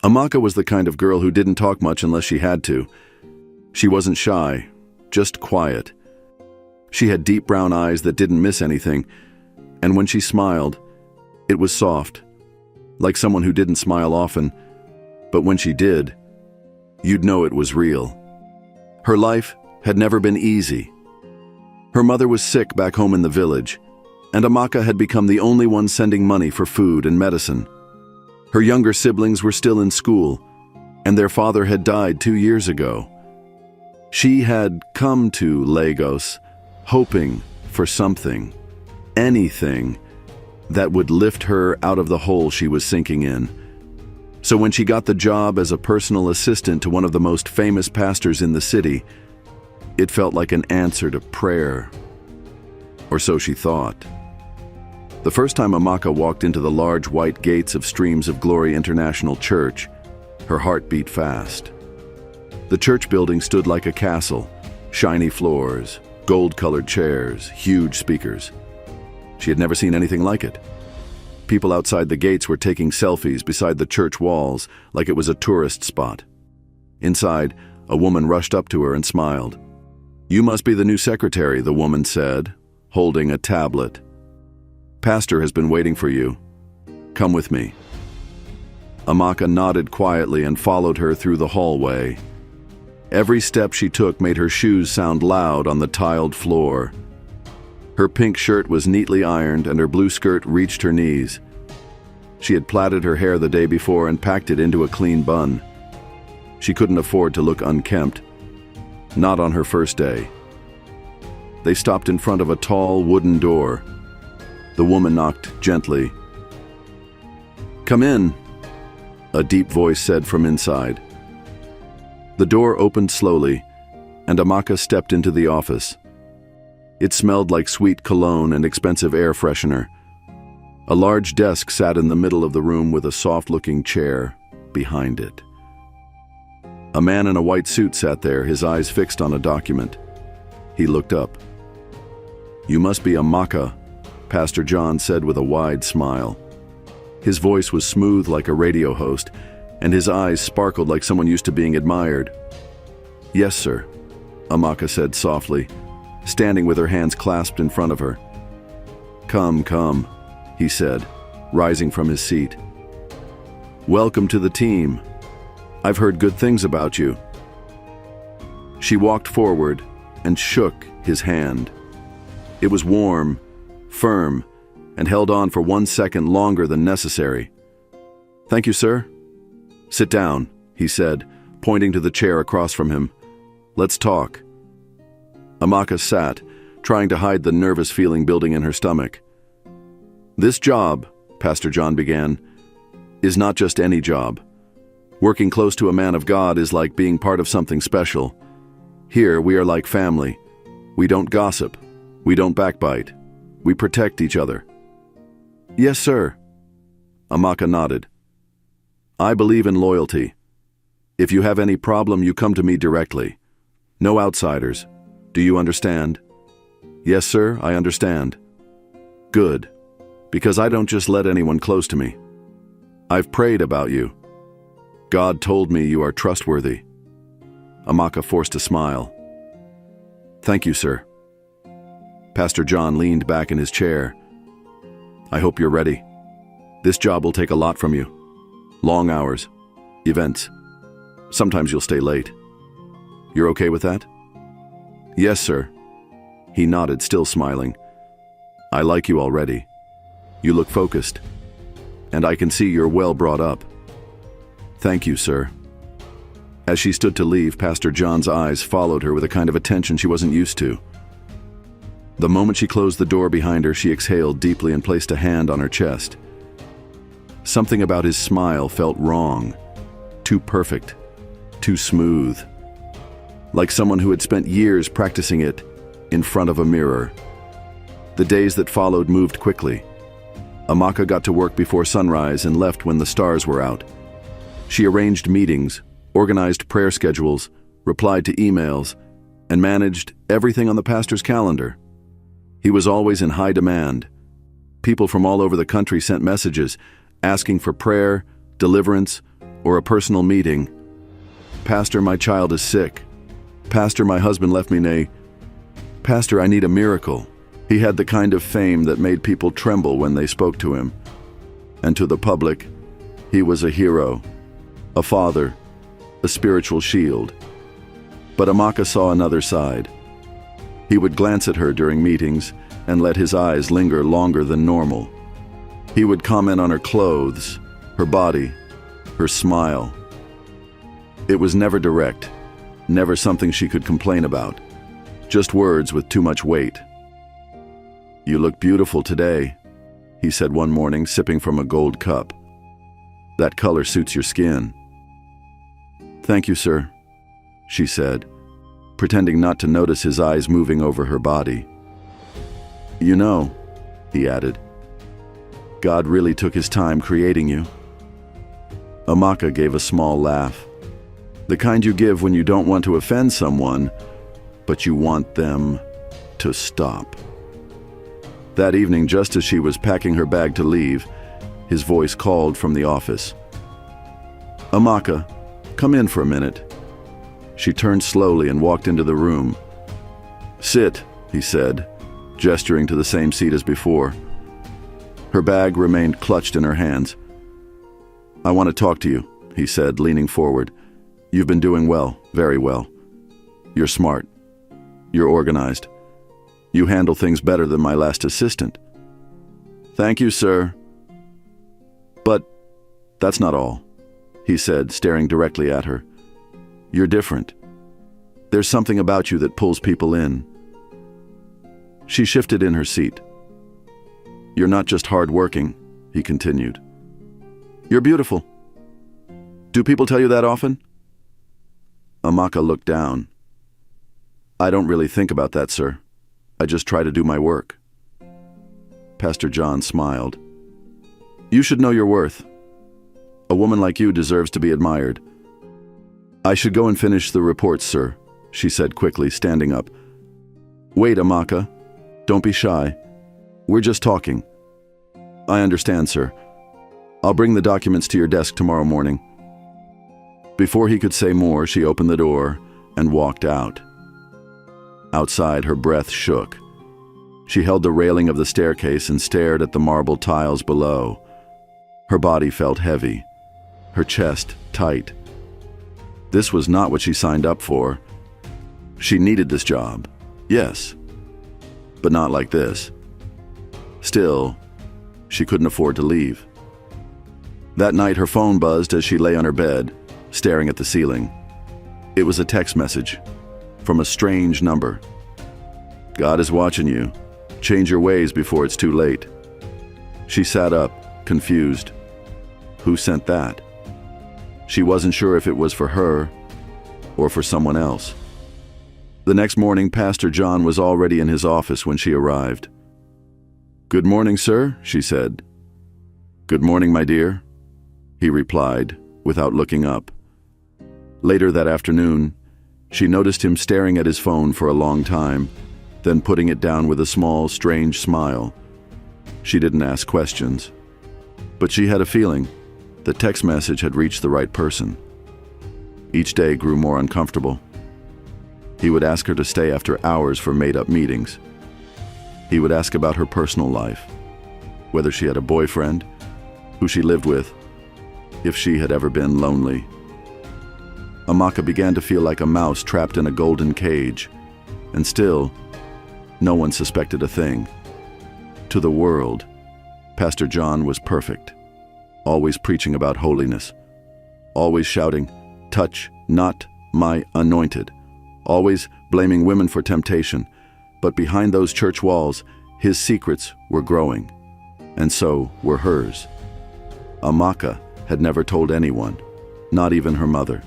Amaka was the kind of girl who didn't talk much unless she had to. She wasn't shy, just quiet. She had deep brown eyes that didn't miss anything, and when she smiled, it was soft, like someone who didn't smile often, but when she did, you'd know it was real. Her life had never been easy. Her mother was sick back home in the village, and Amaka had become the only one sending money for food and medicine. Her younger siblings were still in school, and their father had died 2 years ago. She had come to Lagos hoping for something, anything, that would lift her out of the hole she was sinking in. So when she got the job as a personal assistant to one of the most famous pastors in the city, it felt like an answer to prayer. Or so she thought. The first time Amaka walked into the large white gates of Streams of Glory International Church, her heart beat fast. The church building stood like a castle, shiny floors, gold-colored chairs, huge speakers. She had never seen anything like it. People outside the gates were taking selfies beside the church walls like it was a tourist spot. Inside, a woman rushed up to her and smiled. "You must be the new secretary," the woman said, holding a tablet. "Pastor has been waiting for you. Come with me." Amaka nodded quietly and followed her through the hallway. Every step she took made her shoes sound loud on the tiled floor. Her pink shirt was neatly ironed and her blue skirt reached her knees. She had plaited her hair the day before and packed it into a clean bun. She couldn't afford to look unkempt, not on her first day. They stopped in front of a tall wooden door. The woman knocked gently. "Come in," a deep voice said from inside. The door opened slowly, and Amaka stepped into the office. It smelled like sweet cologne and expensive air freshener. A large desk sat in the middle of the room with a soft-looking chair behind it. A man in a white suit sat there, his eyes fixed on a document. He looked up. "You must be Amaka," Pastor John said with a wide smile. His voice was smooth like a radio host, and his eyes sparkled like someone used to being admired. "Yes, sir," Amaka said softly, standing with her hands clasped in front of her. Come," he said, rising from his seat. "Welcome to the team. I've heard good things about you." She walked forward and shook his hand. It was warm, firm, and held on for 1 second longer than necessary. "Thank you, sir." "Sit down," he said, pointing to the chair across from him. "Let's talk." Amaka sat, trying to hide the nervous feeling building in her stomach. "This job," Pastor John began, "is not just any job. Working close to a man of God is like being part of something special. Here, we are like family. We don't gossip. We don't backbite. We protect each other." "Yes, sir." Amaka nodded. "I believe in loyalty. If you have any problem, you come to me directly. No outsiders. Do you understand?" "Yes, sir, I understand." "Good. Because I don't just let anyone close to me. I've prayed about you. God told me you are trustworthy." Amaka forced a smile. "Thank you, sir." Pastor John leaned back in his chair. "I hope you're ready. This job will take a lot from you. Long hours, events. Sometimes you'll stay late. You're okay with that?" "Yes, sir." He nodded, still smiling. "I like you already. You look focused. And I can see you're well brought up." "Thank you, sir." As she stood to leave, Pastor John's eyes followed her with a kind of attention she wasn't used to. The moment she closed the door behind her, she exhaled deeply and placed a hand on her chest. Something about his smile felt wrong, too perfect, too smooth, like someone who had spent years practicing it in front of a mirror. The days that followed moved quickly. Amaka got to work before sunrise and left when the stars were out. She arranged meetings, organized prayer schedules, replied to emails, and managed everything on the pastor's calendar. He was always in high demand. People from all over the country sent messages asking for prayer, deliverance, or a personal meeting. "Pastor, my child is sick. Pastor, my husband left me, nay. Pastor, I need a miracle." He had the kind of fame that made people tremble when they spoke to him. And to the public, he was a hero, a father, a spiritual shield. But Amaka saw another side. He would glance at her during meetings and let his eyes linger longer than normal. He would comment on her clothes, her body, her smile. It was never direct, never something she could complain about, just words with too much weight. "You look beautiful today," he said one morning, sipping from a gold cup. "That color suits your skin." "Thank you, sir," she said, pretending not to notice his eyes moving over her body. "You know," he added, "God really took his time creating you." Amaka gave a small laugh, the kind you give when you don't want to offend someone, but you want them to stop. That evening, just as she was packing her bag to leave, his voice called from the office. "Amaka, come in for a minute." She turned slowly and walked into the room. "Sit," he said, gesturing to the same seat as before. Her bag remained clutched in her hands. "I want to talk to you," he said, leaning forward. "You've been doing well, very well. You're smart. You're organized. You handle things better than my last assistant." "Thank you, sir." "But that's not all," he said, staring directly at her. "You're different. There's something about you that pulls people in." She shifted in her seat. "You're not just hard-working," he continued. "You're beautiful. Do people tell you that often?" Amaka looked down. "I don't really think about that, sir. I just try to do my work." Pastor John smiled. "You should know your worth. A woman like you deserves to be admired." "I should go and finish the reports, sir," she said quickly, standing up. "Wait, Amaka. Don't be shy. We're just talking." "I understand, sir. I'll bring the documents to your desk tomorrow morning." Before he could say more, she opened the door and walked out. Outside, her breath shook. She held the railing of the staircase and stared at the marble tiles below. Her body felt heavy, her chest tight. This was not what she signed up for. She needed this job, yes, but not like this. Still, she couldn't afford to leave. That night, her phone buzzed as she lay on her bed, staring at the ceiling. It was a text message from a strange number. "God is watching you. Change your ways before it's too late." She sat up, confused. Who sent that? She wasn't sure if it was for her or for someone else. The next morning, Pastor John was already in his office when she arrived. "Good morning, sir," she said. "Good morning, my dear," he replied, without looking up. Later that afternoon, she noticed him staring at his phone for a long time, then putting it down with a small, strange smile. She didn't ask questions, but she had a feeling the text message had reached the right person. Each day grew more uncomfortable. He would ask her to stay after hours for made-up meetings. He would ask about her personal life, whether she had a boyfriend, who she lived with, if she had ever been lonely. Amaka began to feel like a mouse trapped in a golden cage, and still, no one suspected a thing. To the world, Pastor John was perfect, always preaching about holiness, always shouting, "Touch not my anointed," always blaming women for temptation, but behind those church walls, his secrets were growing, and so were hers. Amaka had never told anyone, not even her mother.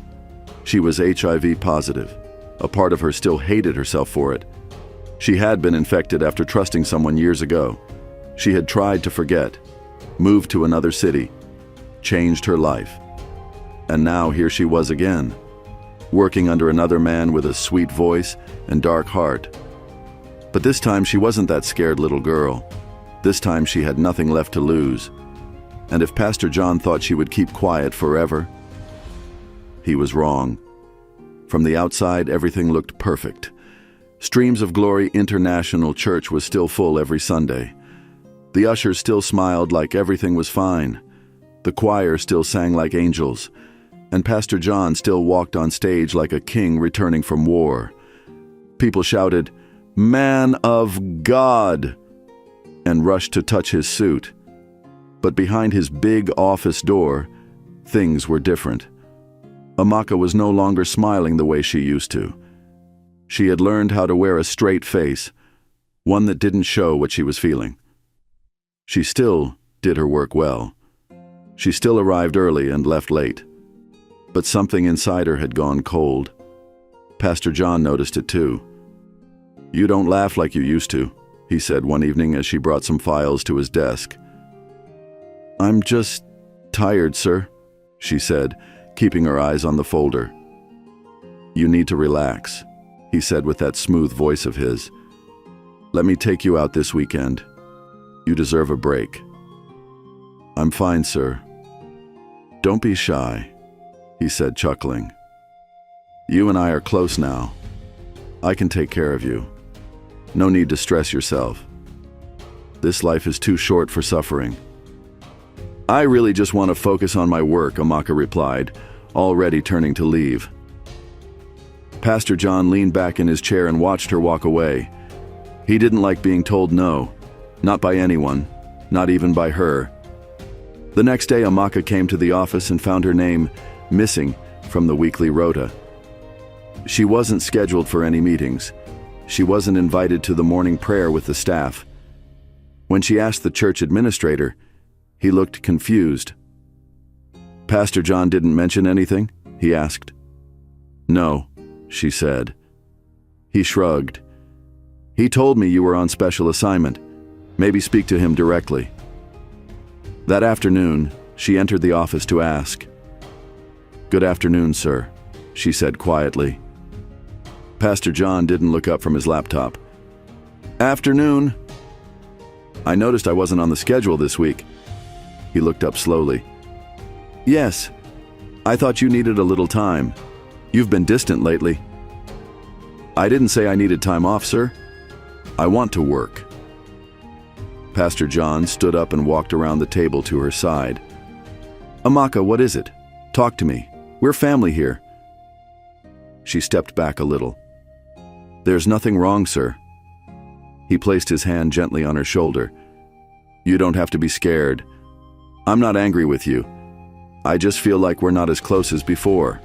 She was HIV positive. A part of her still hated herself for it. She had been infected after trusting someone years ago. She had tried to forget, moved to another city, changed her life. And now here she was again, working under another man with a sweet voice and dark heart. But this time she wasn't that scared little girl. This time she had nothing left to lose. And if Pastor John thought she would keep quiet forever, He was wrong. From the outside, everything looked perfect. Streams of Glory International Church was still full every Sunday. The ushers still smiled like everything was fine. The choir still sang like angels. And Pastor John still walked on stage like a king returning from war. People shouted, "Man of God!" and rushed to touch his suit. But behind his big office door, things were different. Amaka was no longer smiling the way she used to. She had learned how to wear a straight face, one that didn't show what she was feeling. She still did her work well. She still arrived early and left late. But something inside her had gone cold. Pastor John noticed it too. "You don't laugh like you used to," he said one evening as she brought some files to his desk. "I'm just tired, sir," she said, keeping her eyes on the folder. "You need to relax," he said with that smooth voice of his. "Let me take you out this weekend. You deserve a break." "I'm fine, sir." "Don't be shy," he said, chuckling. "You and I are close now. I can take care of you. No need to stress yourself. This life is too short for suffering." "I really just want to focus on my work," Amaka replied, already turning to leave. Pastor John leaned back in his chair and watched her walk away. He didn't like being told no, not by anyone, not even by her. The next day, Amaka came to the office and found her name missing from the weekly rota. She wasn't scheduled for any meetings. She wasn't invited to the morning prayer with the staff. When she asked the church administrator, he looked confused. "Pastor John didn't mention anything?" he asked. "No," she said. He shrugged. "He told me you were on special assignment. Maybe speak to him directly." That afternoon, she entered the office to ask. "Good afternoon, sir," she said quietly. Pastor John didn't look up from his laptop. "Afternoon. I noticed I wasn't on the schedule this week." He looked up slowly. "Yes, I thought you needed a little time. You've been distant lately." "I didn't say I needed time off, sir. I want to work." Pastor John stood up and walked around the table to her side. "Amaka, what is it? Talk to me. We're family here." She stepped back a little. "There's nothing wrong, sir." He placed his hand gently on her shoulder. "You don't have to be scared. I'm not angry with you. I just feel like we're not as close as before.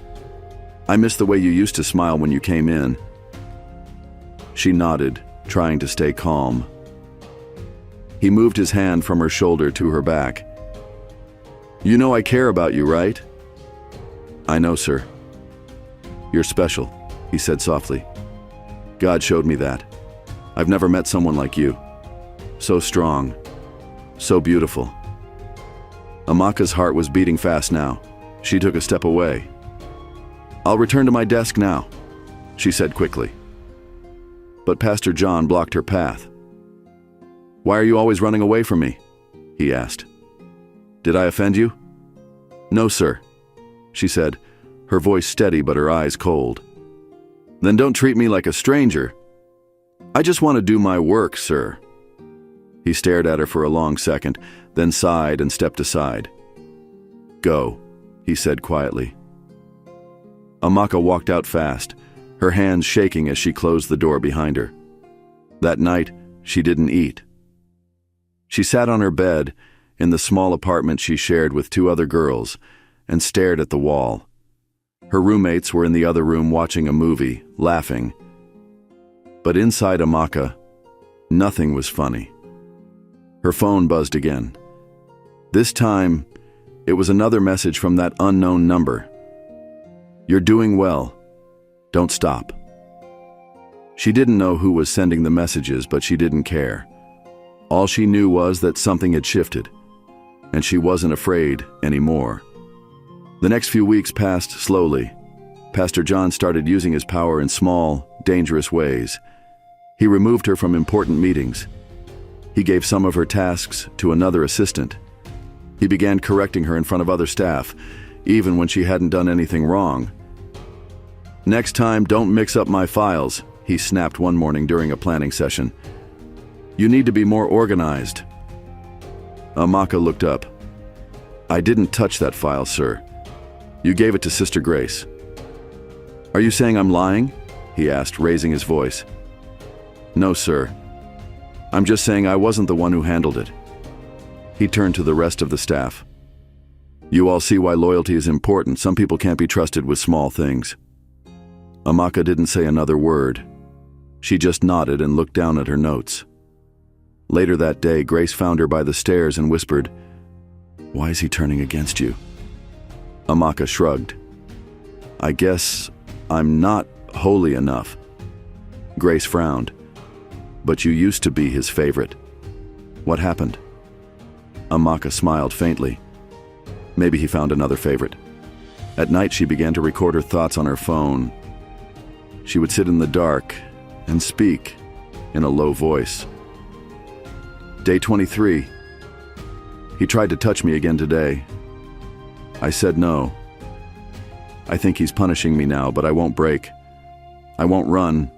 I miss the way you used to smile when you came in." She nodded, trying to stay calm. He moved his hand from her shoulder to her back. "You know I care about you, right?" "I know, sir." "You're special," he said softly. "God showed me that. I've never met someone like you. So strong, so beautiful." Amaka's heart was beating fast now. She took a step away. "I'll return to my desk now," she said quickly. But Pastor John blocked her path. "Why are you always running away from me?" he asked. "Did I offend you?" "No, sir," she said, her voice steady but her eyes cold. "Then don't treat me like a stranger. I just want to do my work, sir." He stared at her for a long second, then sighed and stepped aside. "Go," he said quietly. Amaka walked out fast, her hands shaking as she closed the door behind her. That night, she didn't eat. She sat on her bed in the small apartment she shared with two other girls and stared at the wall. Her roommates were in the other room watching a movie, laughing. But inside Amaka, nothing was funny. Her phone buzzed again. This time, it was another message from that unknown number. "You're doing well. Don't stop." She didn't know who was sending the messages, but she didn't care. All she knew was that something had shifted, and she wasn't afraid anymore. The next few weeks passed slowly. Pastor John started using his power in small, dangerous ways. He removed her from important meetings. He gave some of her tasks to another assistant. He began correcting her in front of other staff, even when she hadn't done anything wrong. "Next time, don't mix up my files," he snapped one morning during a planning session. "You need to be more organized." Amaka looked up. "I didn't touch that file, sir. You gave it to Sister Grace." "Are you saying I'm lying?" he asked, raising his voice. "No, sir. I'm just saying I wasn't the one who handled it." He turned to the rest of the staff. "You all see why loyalty is important. Some people can't be trusted with small things." Amaka didn't say another word. She just nodded and looked down at her notes. Later that day, Grace found her by the stairs and whispered, "Why is he turning against you?" Amaka shrugged. "I guess I'm not holy enough." Grace frowned. "But you used to be his favorite. What happened?" Amaka smiled faintly. Maybe he found another favorite. At night, she began to record her thoughts on her phone. She would sit in the dark and speak in a low voice. Day 23. "He tried to touch me again today. I said no. I think he's punishing me now, but I won't break. I won't run."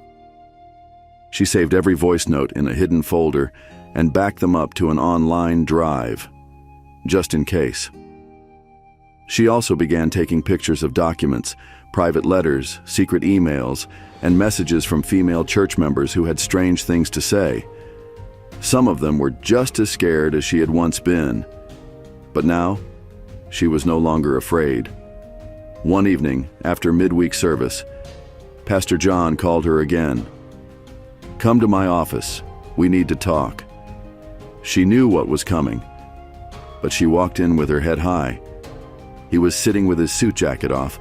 She saved every voice note in a hidden folder and backed them up to an online drive, just in case. She also began taking pictures of documents, private letters, secret emails, and messages from female church members who had strange things to say. Some of them were just as scared as she had once been. But now, she was no longer afraid. One evening, after midweek service, Pastor John called her again. "Come to my office. We need to talk." She knew what was coming, but she walked in with her head high. He was sitting with his suit jacket off,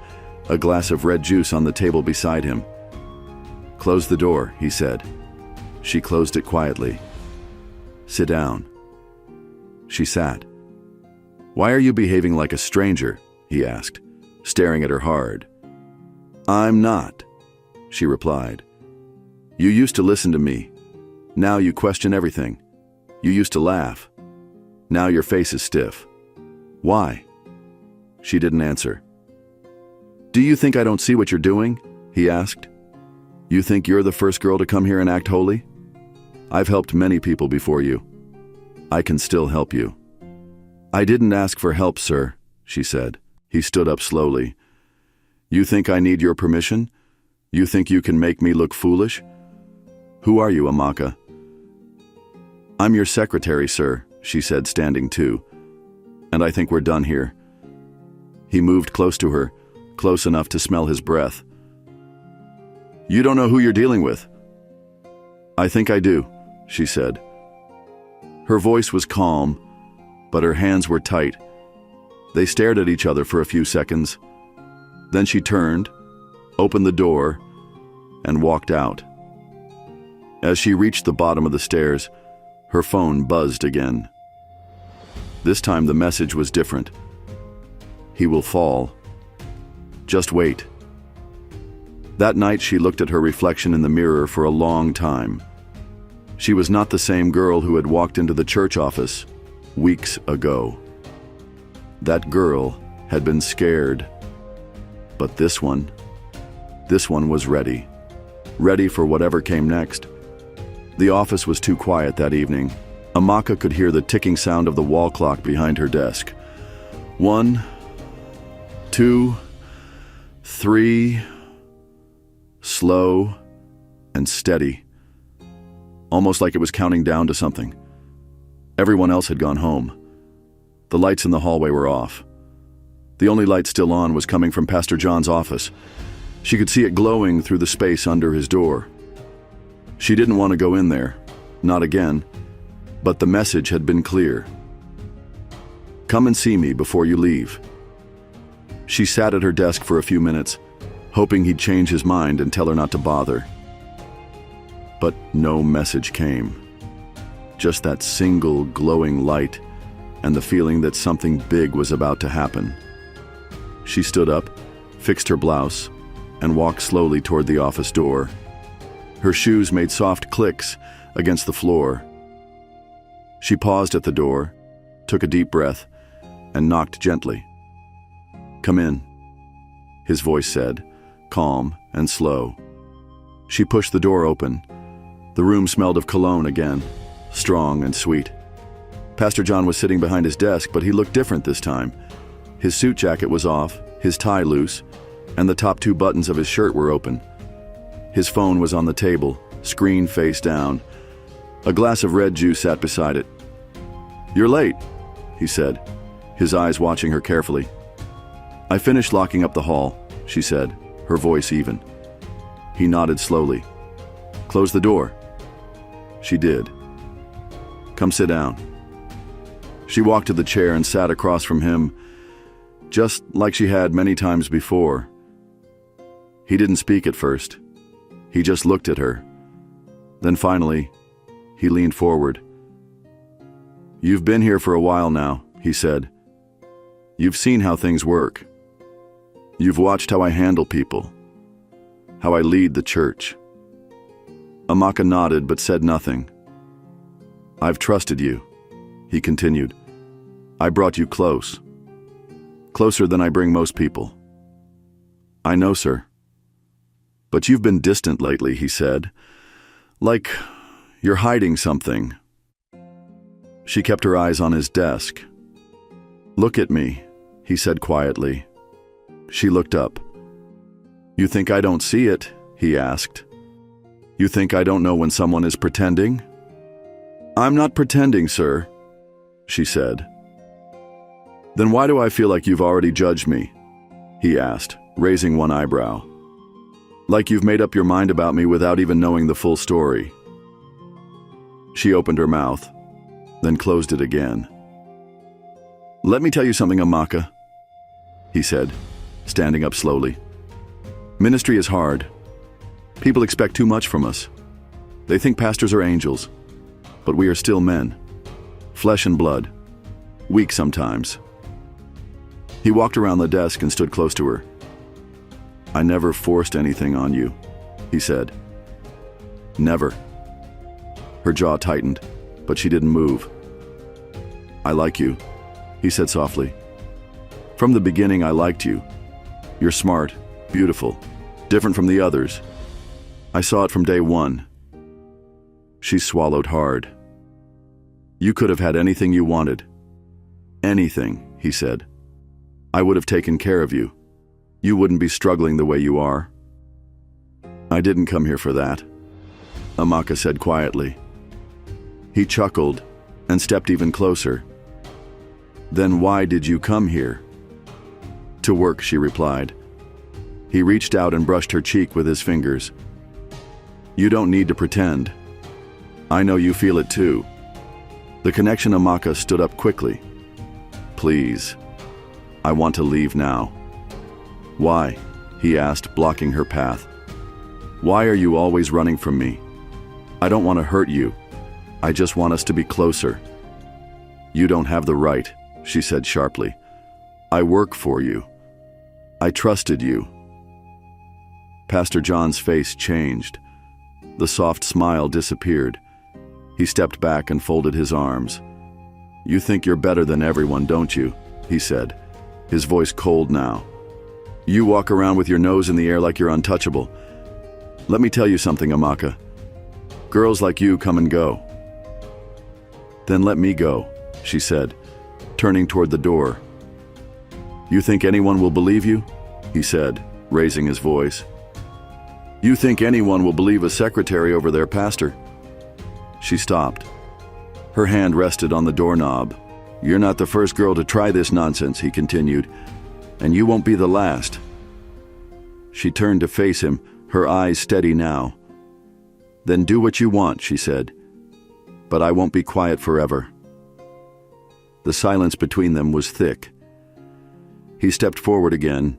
a glass of red juice on the table beside him. "Close the door," he said. She closed it quietly. "Sit down." She sat. "Why are you behaving like a stranger?" he asked, staring at her hard. "I'm not," she replied. "You used to listen to me. Now you question everything. You used to laugh. Now your face is stiff. Why?" She didn't answer. "Do you think I don't see what you're doing?" he asked. "You think you're the first girl to come here and act holy? I've helped many people before you. I can still help you." "I didn't ask for help, sir," she said. He stood up slowly. "You think I need your permission? You think you can make me look foolish? Who are you, Amaka?" "I'm your secretary, sir," she said, standing too. "And I think we're done here." He moved close to her, close enough to smell his breath. "You don't know who you're dealing with." "I think I do," she said. Her voice was calm, but her hands were tight. They stared at each other for a few seconds. Then she turned, opened the door, and walked out. As she reached the bottom of the stairs, her phone buzzed again. This time the message was different. "He will fall. Just wait." That night she looked at her reflection in the mirror for a long time. She was not the same girl who had walked into the church office weeks ago. That girl had been scared. But this one was ready. Ready for whatever came next. The office was too quiet that evening. Amaka could hear the ticking sound of the wall clock behind her desk. 1, 2, 3, slow and steady, almost like it was counting down to something. Everyone else had gone home. The lights in the hallway were off. The only light still on was coming from Pastor John's office. She could see it glowing through the space under his door. She didn't want to go in there, not again, but the message had been clear. "Come and see me before you leave." She sat at her desk for a few minutes, hoping he'd change his mind and tell her not to bother. But no message came. Just that single glowing light and the feeling that something big was about to happen. She stood up, fixed her blouse, and walked slowly toward the office door. Her shoes made soft clicks against the floor. She paused at the door, took a deep breath, and knocked gently. "Come in," his voice said, calm and slow. She pushed the door open. The room smelled of cologne again, strong and sweet. Pastor John was sitting behind his desk, but he looked different this time. His suit jacket was off, his tie loose, and the top 2 buttons of his shirt were open. His phone was on the table, screen face down. A glass of red juice sat beside it. "You're late," he said, his eyes watching her carefully. "I finished locking up the hall," she said, her voice even. He nodded slowly. "Close the door." She did. "Come sit down." She walked to the chair and sat across from him, just like she had many times before. He didn't speak at first. He just looked at her. Then finally, he leaned forward. "You've been here for a while now," he said. "You've seen how things work. You've watched how I handle people, how I lead the church." Amaka nodded but said nothing. "I've trusted you," he continued. "I brought you close. Closer than I bring most people." "I know, sir." "But you've been distant lately," he said. "Like you're hiding something." She kept her eyes on his desk. "Look at me," he said quietly. She looked up. "You think I don't see it?" he asked. "You think I don't know when someone is pretending?" "I'm not pretending, sir," she said. "Then why do I feel like you've already judged me?" he asked, raising one eyebrow. "Like you've made up your mind about me without even knowing the full story." She opened her mouth, then closed it again. "Let me tell you something, Amaka," he said, standing up slowly. "Ministry is hard. People expect too much from us. They think pastors are angels, but we are still men, flesh and blood, weak sometimes." He walked around the desk and stood close to her. "I never forced anything on you," he said. "Never." Her jaw tightened, but she didn't move. "I like you," he said softly. "From the beginning, I liked you. You're smart, beautiful, different from the others. I saw it from day one." She swallowed hard. "You could have had anything you wanted." "Anything," he said. "I would have taken care of you. You wouldn't be struggling the way you are." "I didn't come here for that," Amaka said quietly. He chuckled and stepped even closer. "Then why did you come here?" "To work," she replied. He reached out and brushed her cheek with his fingers. "You don't need to pretend. I know you feel it too." The connection. Amaka stood up quickly. "Please, I want to leave now." "Why?" he asked, blocking her path. "Why are you always running from me? I don't want to hurt you. I just want us to be closer." "You don't have the right," she said sharply. "I work for you. I trusted you." Pastor John's face changed. The soft smile disappeared. He stepped back and folded his arms. "You think you're better than everyone, don't you?" he said, his voice cold now. "You walk around with your nose in the air like you're untouchable. Let me tell you something, Amaka. Girls like you come and go." "Then let me go," she said, turning toward the door. "You think anyone will believe you?" he said, raising his voice. "You think anyone will believe a secretary over their pastor?" She stopped. Her hand rested on the doorknob. "You're not the first girl to try this nonsense," he continued, "and you won't be the last." She turned to face him, her eyes steady now. "Then do what you want," she said, "but I won't be quiet forever." The silence between them was thick. He stepped forward again,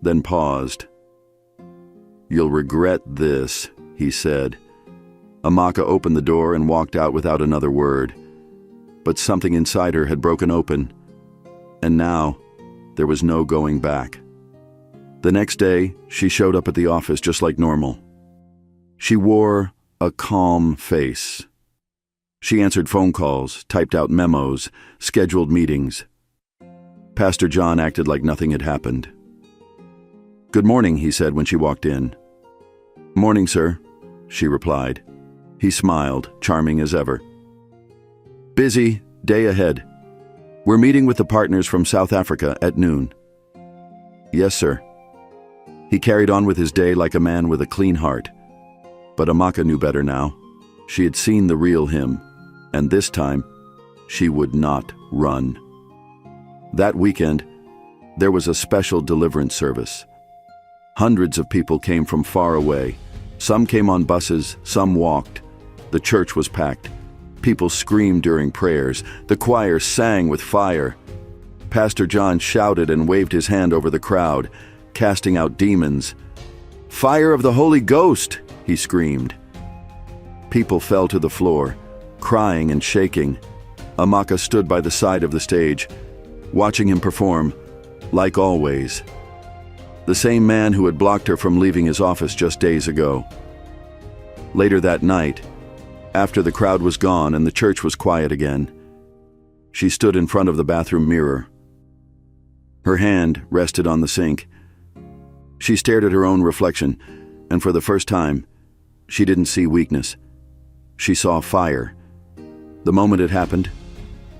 then paused. "You'll regret this," he said. Amaka opened the door and walked out without another word. But something inside her had broken open, and now there was no going back. The next day, she showed up at the office just like normal. She wore a calm face. She answered phone calls, typed out memos, scheduled meetings. Pastor John acted like nothing had happened. "Good morning," he said when she walked in. "Morning, sir," she replied. He smiled, charming as ever. "Busy, day ahead. We're meeting with the partners from South Africa at noon." "Yes, sir." He carried on with his day like a man with a clean heart. But Amaka knew better now. She had seen the real him, and this time, she would not run. That weekend, there was a special deliverance service. Hundreds of people came from far away. Some came on buses, some walked. The church was packed. People screamed during prayers. The choir sang with fire. Pastor John shouted and waved his hand over the crowd, casting out demons. "Fire of the Holy Ghost!" he screamed. People fell to the floor, crying and shaking. Amaka stood by the side of the stage, watching him perform, like always. The same man who had blocked her from leaving his office just days ago. Later that night, after the crowd was gone and the church was quiet again, she stood in front of the bathroom mirror. Her hand rested on the sink. She stared at her own reflection, and for the first time, she didn't see weakness. She saw fire. The moment it happened,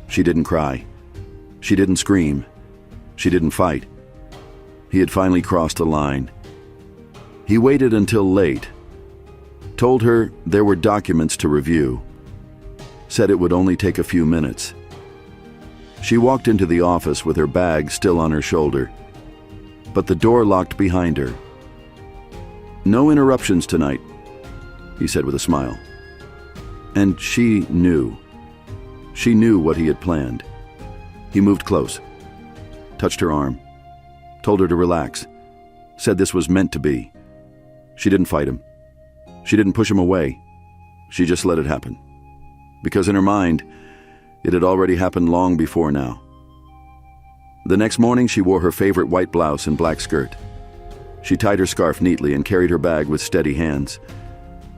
she didn't cry. She didn't scream. She didn't fight. He had finally crossed the line. He waited until late, told her there were documents to review, said it would only take a few minutes. She walked into the office with her bag still on her shoulder, but the door locked behind her. "No interruptions tonight," he said with a smile. And she knew. She knew what he had planned. He moved close, touched her arm, told her to relax, said this was meant to be. She didn't fight him. She didn't push him away. She just let it happen. Because in her mind, it had already happened long before now. The next morning, she wore her favorite white blouse and black skirt. She tied her scarf neatly and carried her bag with steady hands.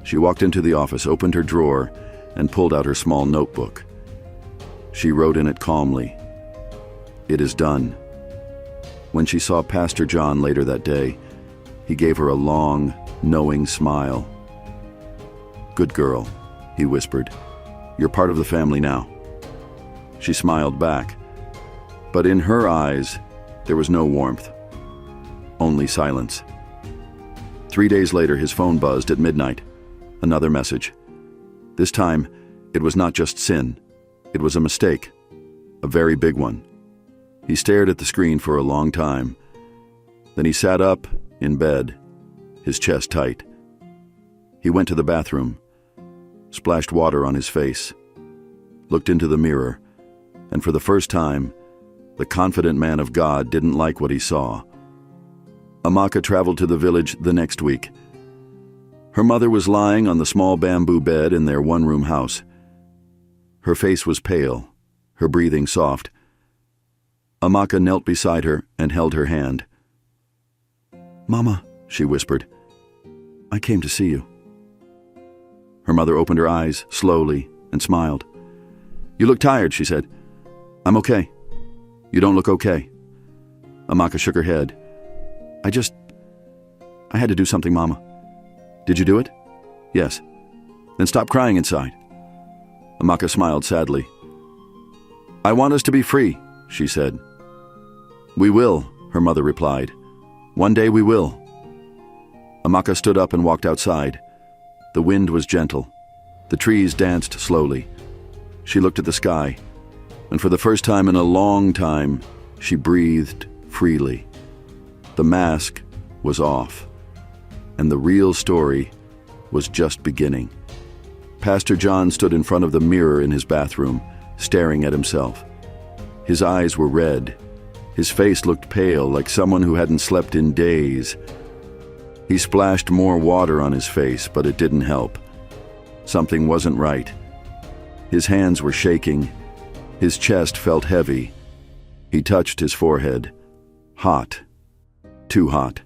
She walked into the office, opened her drawer, and pulled out her small notebook. She wrote in it calmly, "It is done." When she saw Pastor John later that day, he gave her a long, knowing smile. "Good girl," he whispered. "You're part of the family now." She smiled back, but in her eyes, there was no warmth, only silence. 3 days later, his phone buzzed at midnight. Another message. This time, it was not just sin. It was a mistake, a very big one. He stared at the screen for a long time. Then he sat up in bed, his chest tight. He went to the bathroom, splashed water on his face, looked into the mirror, and for the first time, the confident man of God didn't like what he saw. Amaka traveled to the village the next week. Her mother was lying on the small bamboo bed in their one-room house. Her face was pale, her breathing soft. Amaka knelt beside her and held her hand. "Mama," she whispered, "I came to see you." Her mother opened her eyes slowly and smiled. "You look tired," she said. "I'm okay." "You don't look okay." Amaka shook her head. I had to do something, Mama." "Did you do it?" "Yes." "Then stop crying inside." Amaka smiled sadly. "I want us to be free," she said. "We will," her mother replied. "One day we will." Amaka stood up and walked outside. The wind was gentle. The trees danced slowly. She looked at the sky, and for the first time in a long time, she breathed freely. The mask was off, and the real story was just beginning. Pastor John stood in front of the mirror in his bathroom, staring at himself. His eyes were red. His face looked pale, like someone who hadn't slept in days. He splashed more water on his face, but it didn't help. Something wasn't right. His hands were shaking. His chest felt heavy. He touched his forehead. Hot. Too hot.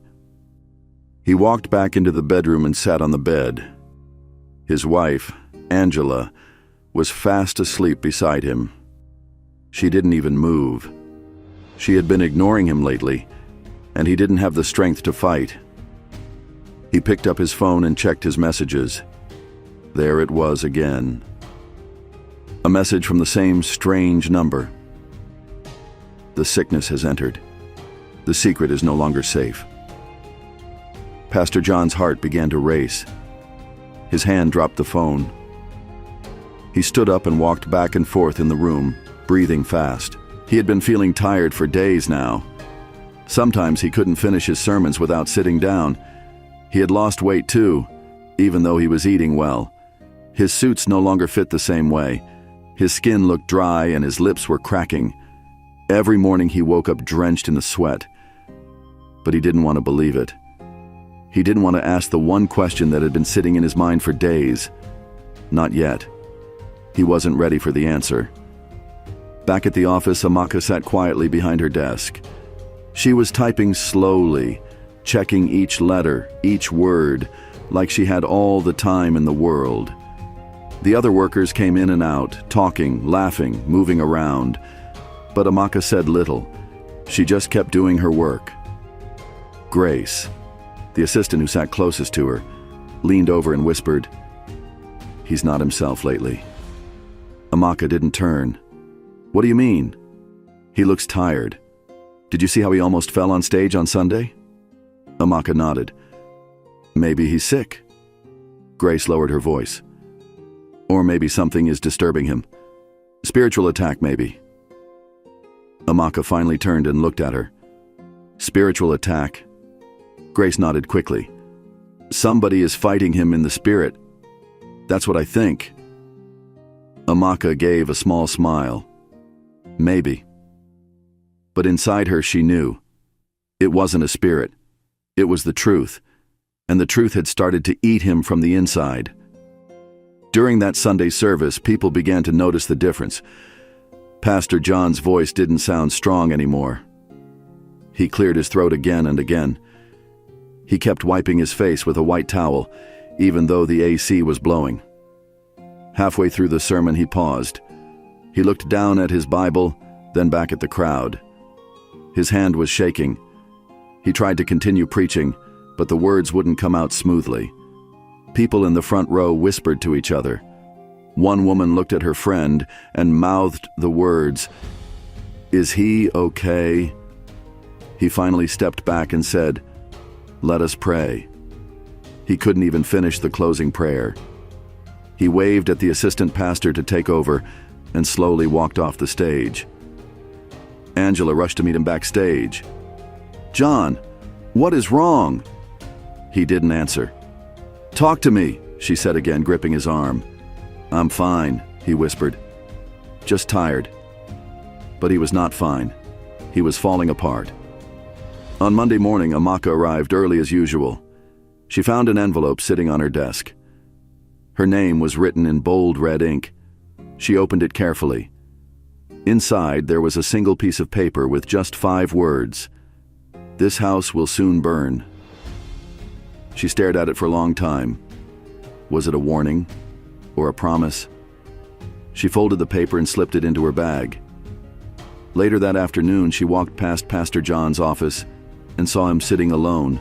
He walked back into the bedroom and sat on the bed. His wife, Angela, was fast asleep beside him. She didn't even move. She had been ignoring him lately, and he didn't have the strength to fight. He picked up his phone and checked his messages. There it was again. A message from the same strange number. The sickness has entered. The secret is no longer safe. Pastor John's heart began to race. His hand dropped the phone. He stood up and walked back and forth in the room, breathing fast. He had been feeling tired for days now. Sometimes he couldn't finish his sermons without sitting down. He had lost weight too, even though he was eating well. His suits no longer fit the same way. His skin looked dry and his lips were cracking. Every morning he woke up drenched in the sweat. But he didn't want to believe it. He didn't want to ask the one question that had been sitting in his mind for days. Not yet. He wasn't ready for the answer. Back at the office, Amaka sat quietly behind her desk. She was typing slowly, checking each letter, each word, like she had all the time in the world. The other workers came in and out, talking, laughing, moving around. But Amaka said little. She just kept doing her work. Grace, the assistant who sat closest to her, leaned over and whispered, "He's not himself lately." Amaka didn't turn. "What do you mean?" "He looks tired. Did you see how he almost fell on stage on Sunday?" Amaka nodded. "Maybe he's sick." Grace lowered her voice. "Or maybe something is disturbing him. Spiritual attack, maybe." Amaka finally turned and looked at her. "Spiritual attack?" Grace nodded quickly. "Somebody is fighting him in the spirit. That's what I think." Amaka gave a small smile. Maybe. But inside her she knew. It wasn't a spirit. It was the truth. And the truth had started to eat him from the inside. During that Sunday service, people began to notice the difference. Pastor John's voice didn't sound strong anymore. He cleared his throat again and again. He kept wiping his face with a white towel, even though the AC was blowing. Halfway through the sermon, he paused. He looked down at his Bible, then back at the crowd. His hand was shaking. He tried to continue preaching, but the words wouldn't come out smoothly. People in the front row whispered to each other. One woman looked at her friend and mouthed the words, "Is he okay?" He finally stepped back and said, "Let us pray." He couldn't even finish the closing prayer. He waved at the assistant pastor to take over and slowly walked off the stage. Angela rushed to meet him backstage. "John, what is wrong?" He didn't answer. "Talk to me," she said again, gripping his arm. "I'm fine," he whispered. "Just tired." But he was not fine. He was falling apart. On Monday morning, Amaka arrived early as usual. She found an envelope sitting on her desk. Her name was written in bold red ink. She opened it carefully. Inside, there was a single piece of paper with just 5 words. "This house will soon burn." She stared at it for a long time. Was it a warning? Or a promise? She folded the paper and slipped it into her bag. Later that afternoon, she walked past Pastor John's office and saw him sitting alone,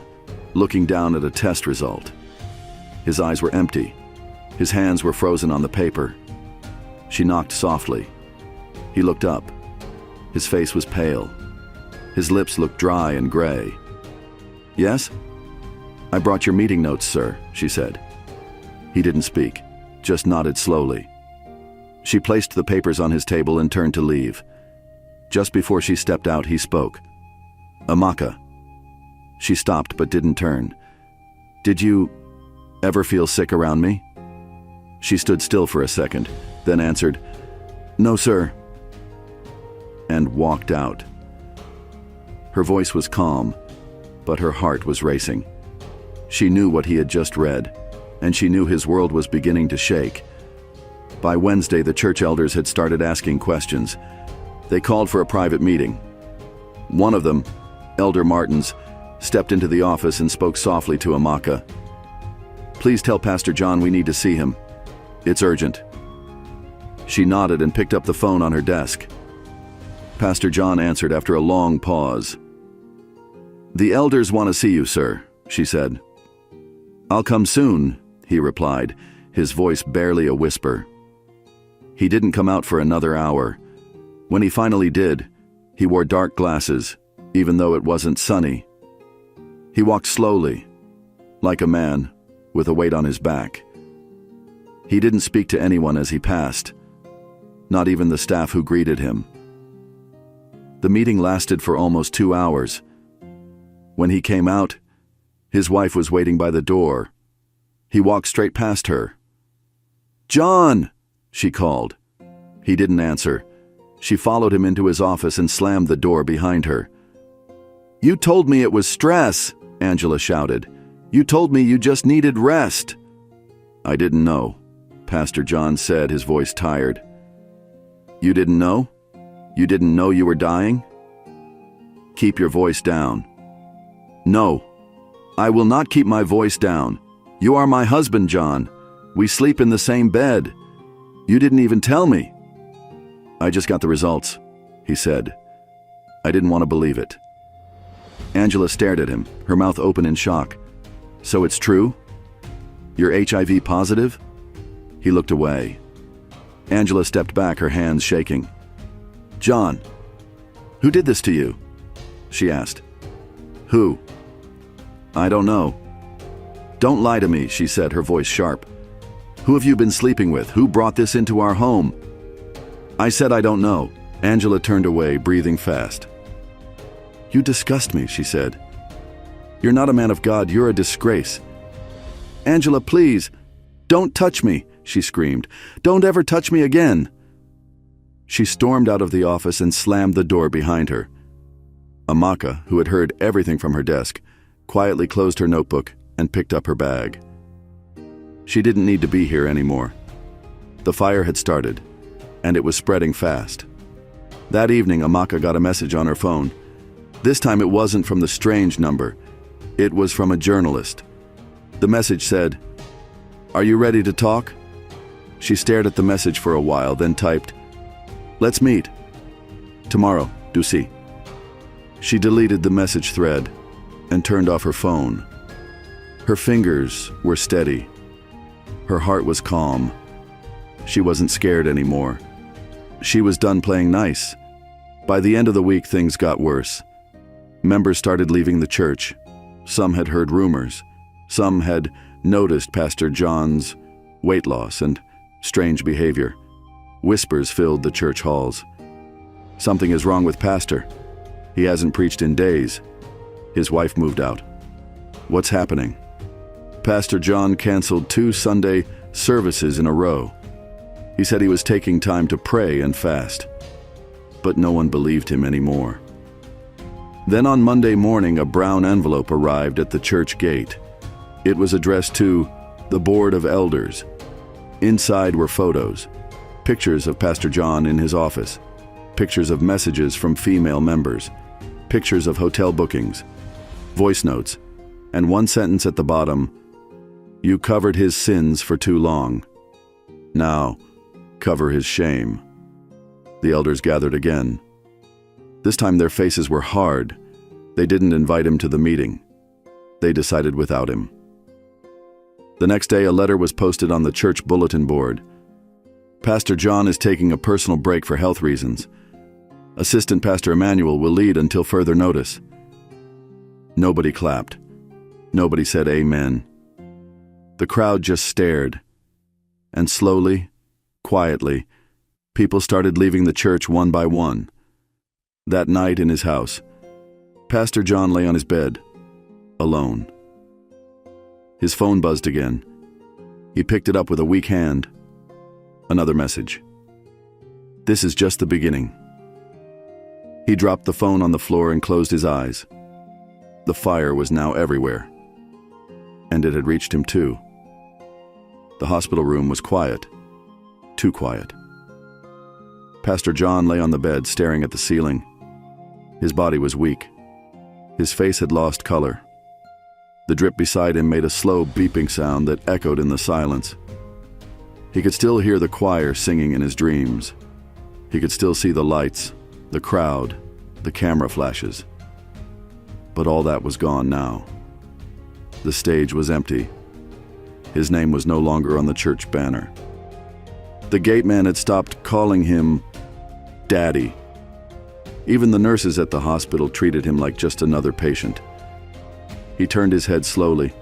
looking down at a test result. His eyes were empty. His hands were frozen on the paper. She knocked softly. He looked up. His face was pale. His lips looked dry and gray. "Yes?" "I brought your meeting notes, sir," she said. He didn't speak, just nodded slowly. She placed the papers on his table and turned to leave. Just before she stepped out, he spoke. "Amaka." She stopped but didn't turn. "Did you ever feel sick around me?" She stood still for a second, then answered, "No, sir," and walked out. Her voice was calm, but her heart was racing. She knew what he had just read, and she knew his world was beginning to shake. By Wednesday, the church elders had started asking questions. They called for a private meeting. One of them, Elder Martins, stepped into the office and spoke softly to Amaka. "Please tell Pastor John we need to see him. It's urgent." She nodded and picked up the phone on her desk. Pastor John answered after a long pause. "The elders want to see you, sir," she said. "I'll come soon," he replied, his voice barely a whisper. He didn't come out for another hour. When he finally did, he wore dark glasses, even though it wasn't sunny. He walked slowly, like a man with a weight on his back. He didn't speak to anyone as he passed, not even the staff who greeted him. The meeting lasted for almost 2 hours. When he came out, his wife was waiting by the door. He walked straight past her. "John!" she called. He didn't answer. She followed him into his office and slammed the door behind her. "You told me it was stress," Angela shouted. "You told me you just needed rest." "I didn't know," Pastor John said, his voice tired. "You didn't know? You didn't know you were dying? Keep your voice down." "No, I will not keep my voice down. You are my husband, John. We sleep in the same bed. You didn't even tell me." "I just got the results," he said. I didn't want to believe it. Angela stared at him, her mouth open in shock. "So it's true? You're HIV positive?" He looked away. Angela stepped back, her hands shaking. "John, who did this to you?" she asked. "Who?" "I don't know." "Don't lie to me," she said, her voice sharp. "Who have you been sleeping with? Who brought this into our home?" "I said I don't know." Angela turned away, breathing fast. "You disgust me," she said. "You're not a man of God. You're a disgrace." "Angela, please, don't touch me," she screamed. "Don't ever touch me again." She stormed out of the office and slammed the door behind her. Amaka, who had heard everything from her desk, quietly closed her notebook and picked up her bag. She didn't need to be here anymore. The fire had started, and it was spreading fast. That evening, Amaka got a message on her phone. This time it wasn't from the strange number. It was from a journalist. The message said, "Are you ready to talk?" She stared at the message for a while, then typed, "Let's meet. Tomorrow, do see." She deleted the message thread and turned off her phone. Her fingers were steady. Her heart was calm. She wasn't scared anymore. She was done playing nice. By the end of the week, things got worse. Members started leaving the church. Some had heard rumors. Some had noticed Pastor John's weight loss and strange behavior. Whispers filled the church halls. "Something is wrong with Pastor. He hasn't preached in days." His wife moved out. "What's happening?" Pastor John canceled 2 Sunday services in a row. He said he was taking time to pray and fast. But no one believed him anymore. Then on Monday morning, a brown envelope arrived at the church gate. It was addressed to the Board of Elders. Inside were photos, pictures of Pastor John in his office, pictures of messages from female members, pictures of hotel bookings, voice notes, and one sentence at the bottom, "You covered his sins for too long. Now, cover his shame." The elders gathered again. This time their faces were hard. They didn't invite him to the meeting. They decided without him. The next day, a letter was posted on the church bulletin board. "Pastor John is taking a personal break for health reasons. Assistant Pastor Emmanuel will lead until further notice." Nobody clapped. Nobody said amen. The crowd just stared. And slowly, quietly, people started leaving the church one by one. That night in his house, Pastor John lay on his bed, alone. His phone buzzed again. He picked it up with a weak hand. Another message. "This is just the beginning." He dropped the phone on the floor and closed his eyes. The fire was now everywhere. And it had reached him too. The hospital room was quiet. Too quiet. Pastor John lay on the bed, staring at the ceiling. His body was weak. His face had lost color. The drip beside him made a slow beeping sound that echoed in the silence. He could still hear the choir singing in his dreams. He could still see the lights, the crowd, the camera flashes. But all that was gone now. The stage was empty. His name was no longer on the church banner. The gate man had stopped calling him Daddy. Even the nurses at the hospital treated him like just another patient. He turned his head slowly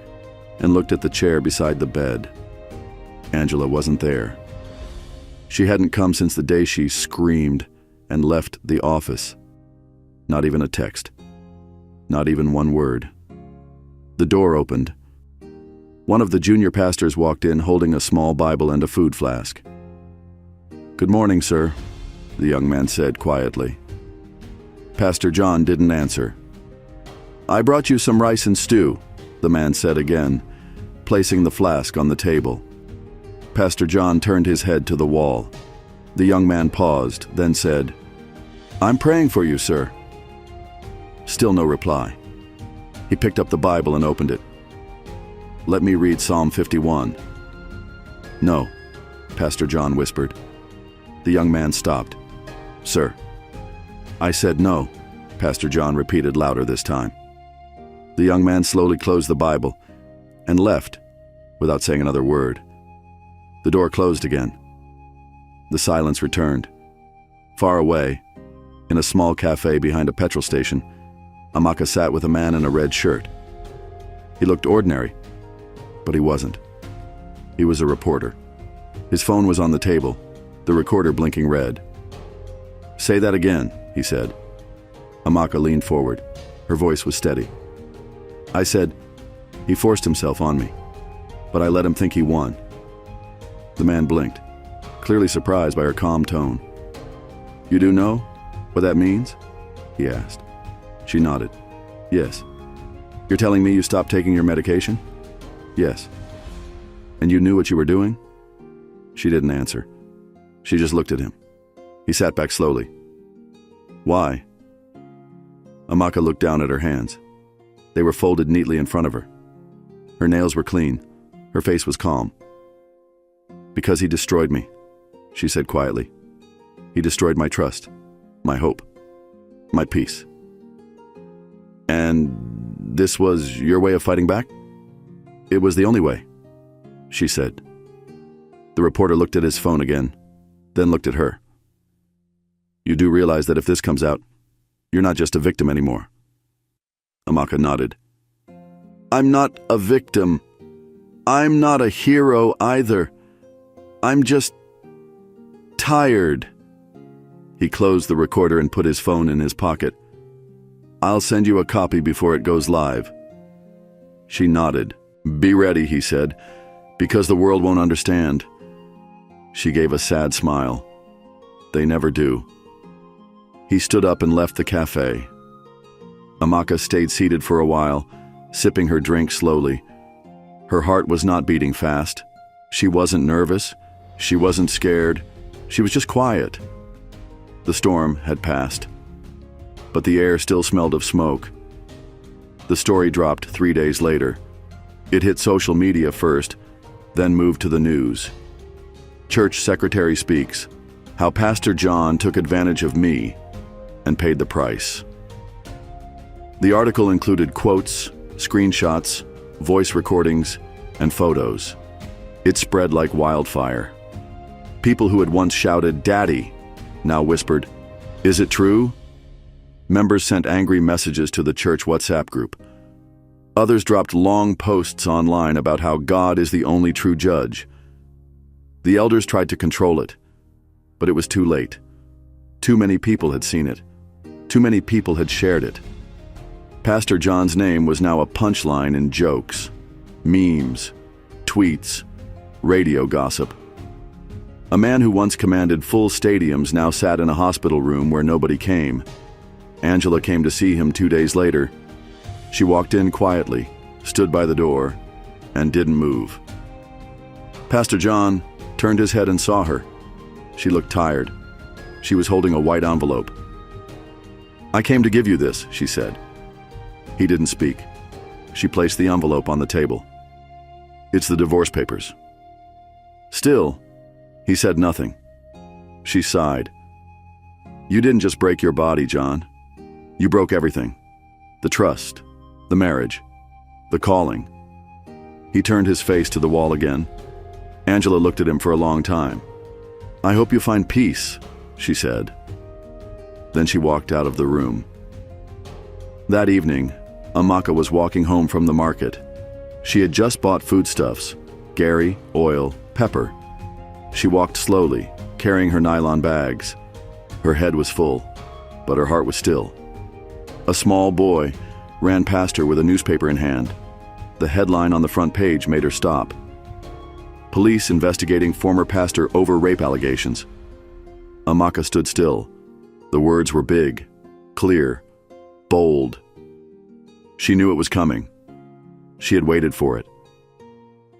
and looked at the chair beside the bed. Angela wasn't there. She hadn't come since the day she screamed and left the office. Not even a text. Not even one word. The door opened. One of the junior pastors walked in holding a small Bible and a food flask. "Good morning, sir," the young man said quietly. Pastor John didn't answer. "I brought you some rice and stew," the man said again, placing the flask on the table. Pastor John turned his head to the wall. The young man paused, then said, "I'm praying for you, sir." Still no reply. He picked up the Bible and opened it. "Let me read Psalm 51. "No," Pastor John whispered. The young man stopped. "Sir." "I said no," Pastor John repeated louder this time. The young man slowly closed the Bible and left without saying another word. The door closed again. The silence returned. Far away, in a small cafe behind a petrol station, Amaka sat with a man in a red shirt. He looked ordinary, but he wasn't. He was a reporter. His phone was on the table, the recorder blinking red. "Say that again," he said. Amaka leaned forward. Her voice was steady. "I said, he forced himself on me, but I let him think he won." The man blinked, clearly surprised by her calm tone. "You do know what that means?" he asked. She nodded. "Yes." "You're telling me you stopped taking your medication?" "Yes." "And you knew what you were doing?" She didn't answer. She just looked at him. He sat back slowly. "Why?" Amaka looked down at her hands. They were folded neatly in front of her. Her nails were clean. Her face was calm. "Because he destroyed me," she said quietly. "He destroyed my trust, my hope, my peace." "And this was your way of fighting back?" "It was the only way," she said. The reporter looked at his phone again, then looked at her. "You do realize that if this comes out, you're not just a victim anymore?" Amaka nodded. "I'm not a victim. I'm not a hero either. I'm just tired." He closed the recorder and put his phone in his pocket. "I'll send you a copy before it goes live." She nodded. "Be ready," he said, "because the world won't understand." She gave a sad smile. They never do. He stood up and left the cafe. Amaka stayed seated for a while, sipping her drink slowly. Her heart was not beating fast. She wasn't nervous. She wasn't scared. She was just quiet. The storm had passed, but the air still smelled of smoke. The story dropped 3 days later. It hit social media first, then moved to the news. Church secretary speaks, how Pastor John took advantage of me and paid the price. The article included quotes, screenshots, voice recordings, and photos. It spread like wildfire. People who had once shouted, "Daddy," now whispered, "Is it true?" Members sent angry messages to the church WhatsApp group. Others dropped long posts online about how God is the only true judge. The elders tried to control it, but it was too late. Too many people had seen it. Too many people had shared it. Pastor John's name was now a punchline in jokes, memes, tweets, radio gossip. A man who once commanded full stadiums now sat in a hospital room where nobody came. Angela came to see him 2 days later. She walked in quietly, stood by the door, and didn't move. Pastor John turned his head and saw her. She looked tired. She was holding a white envelope. "I came to give you this," she said. He didn't speak. She placed the envelope on the table. "It's the divorce papers." Still, he said nothing. She sighed. You didn't just break your body, John. You broke everything. The trust, the marriage, the calling. He turned his face to the wall again. Angela looked at him for a long time. I hope you find peace, she said. Then she walked out of the room. That evening, Amaka was walking home from the market. She had just bought foodstuffs, Gary, oil, pepper. She walked slowly, carrying her nylon bags. Her head was full, but her heart was still. A small boy ran past her with a newspaper in hand. The headline on the front page made her stop. Police investigating former pastor over rape allegations. Amaka stood still. The words were big, clear, bold. She knew it was coming. She had waited for it.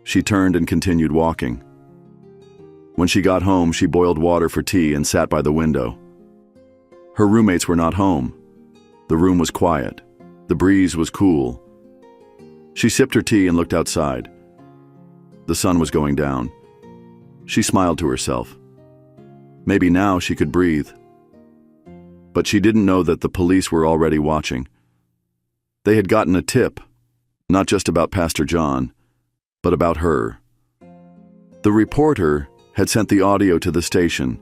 She turned and continued walking. When she got home, she boiled water for tea and sat by the window. Her roommates were not home. The room was quiet. The breeze was cool. She sipped her tea and looked outside. The sun was going down. She smiled to herself. Maybe now she could breathe. But she didn't know that the police were already watching. They had gotten a tip, not just about Pastor John, but about her. The reporter had sent the audio to the station.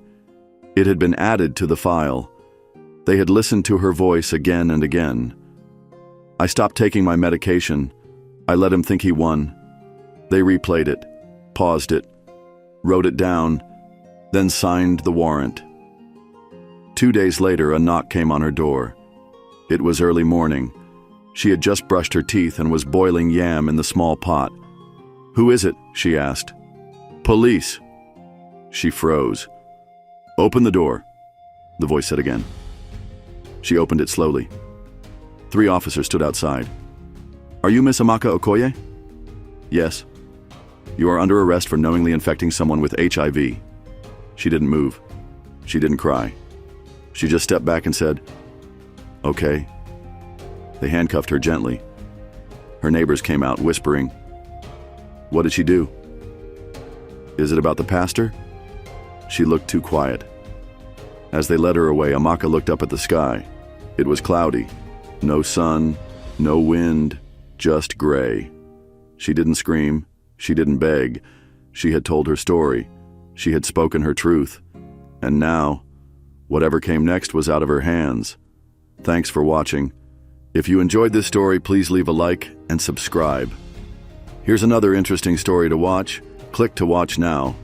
It had been added to the file. They had listened to her voice again and again. I stopped taking my medication. I let him think he won. They replayed it, paused it, wrote it down, then signed the warrant. 2 days later, a knock came on her door. It was early morning. She had just brushed her teeth and was boiling yam in the small pot. Who is it? She asked. Police. She froze. Open the door, the voice said again. She opened it slowly. 3 officers stood outside. Are you Miss Amaka Okoye? Yes. You are under arrest for knowingly infecting someone with HIV. She didn't move. She didn't cry. She just stepped back and said, Okay. They handcuffed her gently. Her neighbors came out, whispering, What did she do? Is it about the pastor? She looked too quiet. As they led her away, Amaka looked up at the sky. It was cloudy. No sun, no wind, just gray. She didn't scream. She didn't beg. She had told her story. She had spoken her truth. And now, whatever came next was out of her hands. Thanks for watching. If you enjoyed this story, please leave a like and subscribe. Here's another interesting story to watch. Click to watch now.